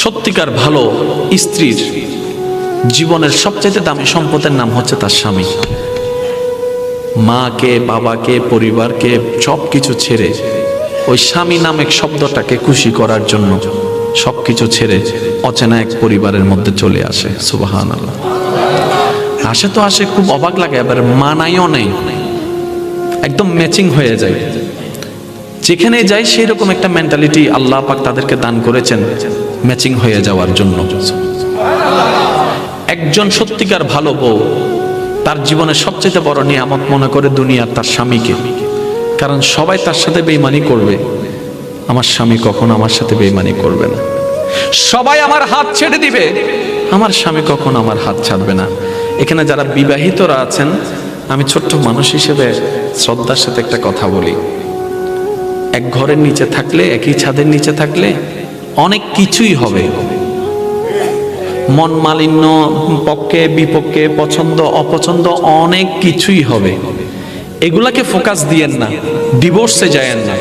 সত্যিকার ভালো স্ত্রীর জীবনের সবচেয়ে দামি সম্পদের নাম হচ্ছে তার স্বামী। মাকে, বাবাকে, পরিবারকে সবকিছু ছেড়ে ওই স্বামী নামক শব্দটাকে খুশি করার জন্য সবকিছু ছেড়ে অচেনা এক পরিবারের মধ্যে চলে আসে। সুবহানাল্লাহ। আসে তো আসে, খুব অবাক লাগে, আবার মানাইও নেই, একদম ম্যাচিং হয়ে যায়। যেখানে যাই সেই রকম একটা মেন্টালিটি আল্লাহ পাক তাদেরকে দান করেছেন ম্যাচিং হয়ে যাওয়ার জন্য। একজন সত্যিকার ভালো বউ তার জীবনের সবচেয়ে বড় নিয়ামত মনে করে দুনিয়ার তার স্বামীকে। কারণ সবাই তার সাথে বেঈমানি করবে, আমার স্বামী কখনো আমার সাথে বেঈমানি করবে না। সবাই আমার হাত ছেড়ে দিবে, আমার স্বামী কখনো আমার হাত ছাড়বে না। এখানে যারা বিবাহিতরা আছেন, আমি ছোট্ট মানুষ হিসেবে শ্রদ্ধার সাথে একটা কথা বলি। এক ঘরের নিচে থাকলে, একই ছাদের নিচে থাকলে অনেক কিছুই হবে, মন মালিন্য, পক্ষে বিপক্ষে, পছন্দ অপছন্দ অনেক কিছুই হবে। এগুলাকে ফোকাস দিয়েন না, ডিভোর্সে যায়েন না।